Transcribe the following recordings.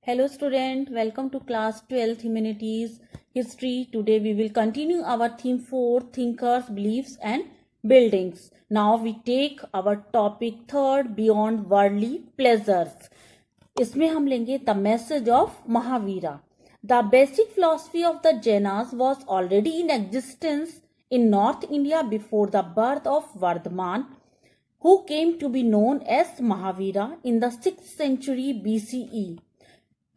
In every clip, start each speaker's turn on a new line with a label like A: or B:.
A: Hello student, welcome to class 12 Humanities History. Today we will continue our theme 4 Thinkers, Beliefs and Buildings. Now we take our topic 3rd Beyond Worldly Pleasures. इसमें हम लेंगे The Message of Mahavira. The basic philosophy of the Jainas was already in existence in North India before the birth of Vardhaman, who came to be known as Mahavira in the 6th century BCE.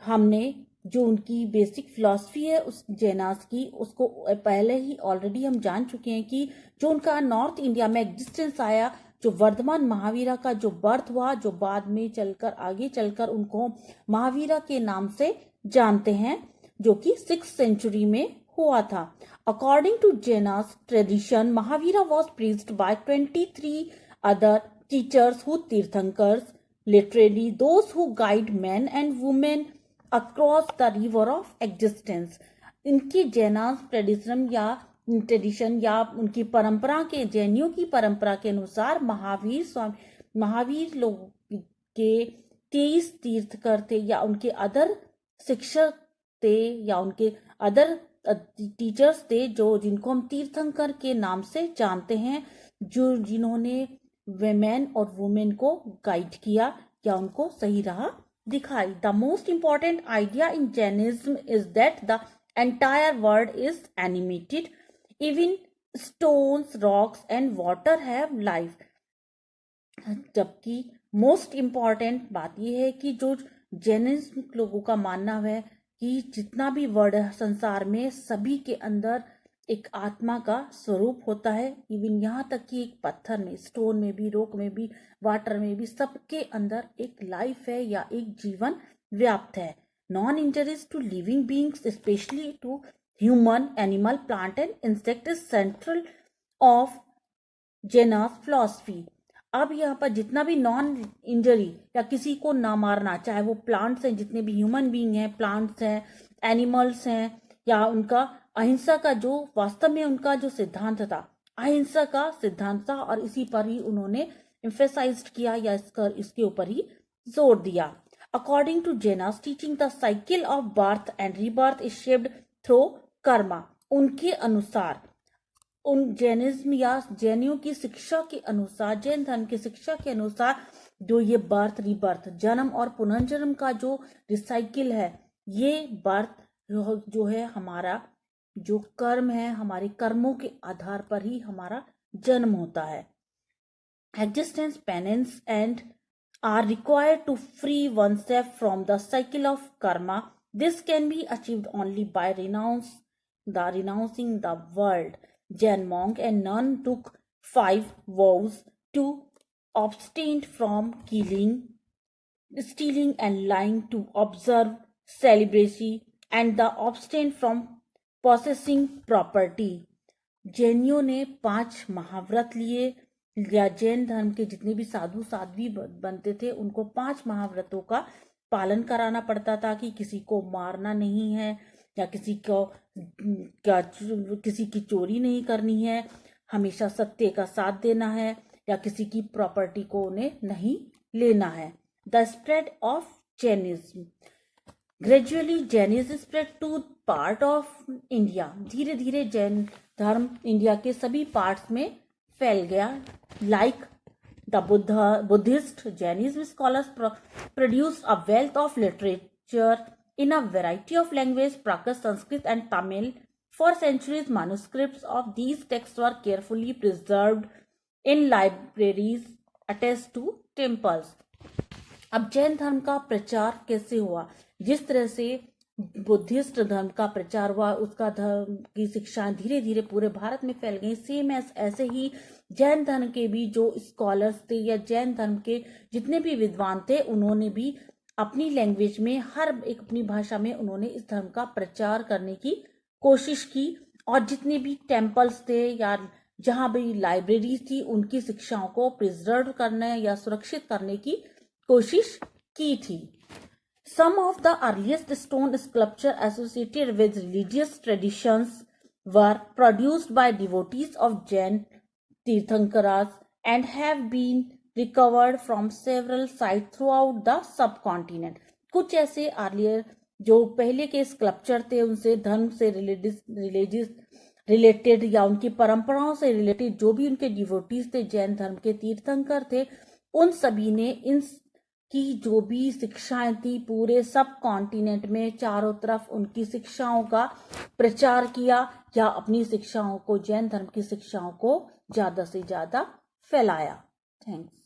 A: हमने जो उनकी basic philosophy है उस जैनास की उसको पहले ही already हम जान चुके हैं कि जो उनका नॉर्थ इंडिया में एग्जिस्टेंस आया, जो वर्धमान महावीरा का जो बर्थ हुआ, जो बाद में चलकर आगे चलकर उनको महावीरा के नाम से जानते हैं, जो कि 6th सेंचुरी में हुआ था. According to Jainas tradition, Mahavira was preached by 23 other teachers who tirthankaras, literally those who guide men and women across the river of existence. इनकी जैनास ट्रेडिशन या उनकी परंपरा के, जैनियों की परंपरा के अनुसार महावीर लोग के 23 तीर्थकर थे या उनके अदर शिक्षक थे या उनके अदर टीचर्स थे, जो जिनको हम तीर्थंकर के नाम से जानते हैं, जो जिन्होंने वेमेन और वुमेन को गाइड किया या उनको सही राह दिखाई. The most important idea in Jainism is that the entire world is animated. Even stones, rocks and water have life. जबकि मोस्ट इम्पॉर्टेंट बात यह है कि जो जैनिज्म लोगों का मानना है कि जितना भी वर्ड है संसार में, सभी के अंदर एक आत्मा का स्वरूप होता है. इवन यहाँ तक कि एक पत्थर में, स्टोन में भी, रॉक में भी, वाटर में भी, सबके अंदर एक लाइफ है या एक जीवन व्याप्त है. Non injuries to living beings, specially to human, animal, plant and insect is central of Jainas philosophy. अब यहाँ पर जितना भी नॉन इंजरी या किसी को ना मारना, चाहे वो प्लांट्स हैं, जितने भी ह्यूमन बींग हैं, प्लांट्स हैं, एनिमल्स हैं, या उनका अहिंसा का जो वास्तव में उनका जो सिद्धांत था, अहिंसा का सिद्धांत था, और इसी पर ही उन्होंने एम्फेसाइज किया या इसके ऊपर ही जोर दिया. According to Jainas teaching, the cycle of birth and rebirth is shaped through karma. उनके अनुसार, उन जैनिज्म या जैनियों की शिक्षा के अनुसार, जैन धर्म की शिक्षा के अनुसार, जो ये बर्थ रीबर्थ, जन्म और पुनर्जन्म का जो रिसाइकिल है, ये बर्थ जो है हमारा जो कर्म है, हमारे कर्मों के आधार पर ही हमारा जन्म होता है. Existence, penance and are required to free oneself from the cycle of karma. This can be achieved only by renouncing the world. Jain monk and nun took 5 vows to abstain from killing, stealing and lying, to observe celibacy and the abstain from possessing property. जैनियों ने 5 महाव्रत लिए, या जैन धर्म के जितने भी साधु साध्वी बनते थे उनको 5 महाव्रतों का पालन कराना पड़ता था कि किसी को मारना नहीं है, या किसी की चोरी नहीं करनी है, हमेशा सत्य का साथ देना है, या किसी की प्रॉपर्टी को उन्हें नहीं लेना है. The spread of Jainism. Gradually Jainism spread to part of India. धीरे धीरे जैन धर्म इंडिया के सभी पार्ट्स में फैल गया. Like the Buddhist, Jainism scholars produced a wealth of literature in a variety of languages, Prakrit, Sanskrit and Tamil. For centuries, manuscripts of these texts were carefully preserved in libraries attached to temples. अब जैन धर्म का प्रचार कैसे हुआ? जिस तरह से Buddhist धर्म का प्रचार हुआ, उसका धर्म की शिक्षाएं धीरे धीरे पूरे भारत में फैल गई, सेम ऐसे ही जैन धर्म के भी जो स्कॉलर्स थे या जैन धर्म के जितने भी विद्वान थे, उन्होंने भी अपनी लैंग्वेज में, हर एक अपनी भाषा में उन्होंने इस धर्म का प्रचार करने की कोशिश की. और जितने भी टेम्पल्स थे या जहां भी लाइब्रेरीज थी, उनकी शिक्षाओं को प्रिजर्व करने या सुरक्षित करने की कोशिश की थी. Some of the earliest stone sculpture associated with religious traditions were produced by devotees of Jain Tirthankaras and have been recovered from several sites throughout the subcontinent. कुछ ऐसे अर्लियर जो पहले के स्कल्पचर थे, उनसे धर्म से रिलेटेड या उनकी परंपराओं से रिलेटेड जो भी उनके डिवोटीज थे, जैन धर्म के तीर्थंकर थे, उन सभी ने इन की जो भी शिक्षाएं थी पूरे सब कॉन्टिनेंट में चारों तरफ उनकी शिक्षाओं का प्रचार किया या अपनी शिक्षाओं को, जैन धर्म की शिक्षाओं को ज्यादा से ज्यादा फैलाया। थैंक्स।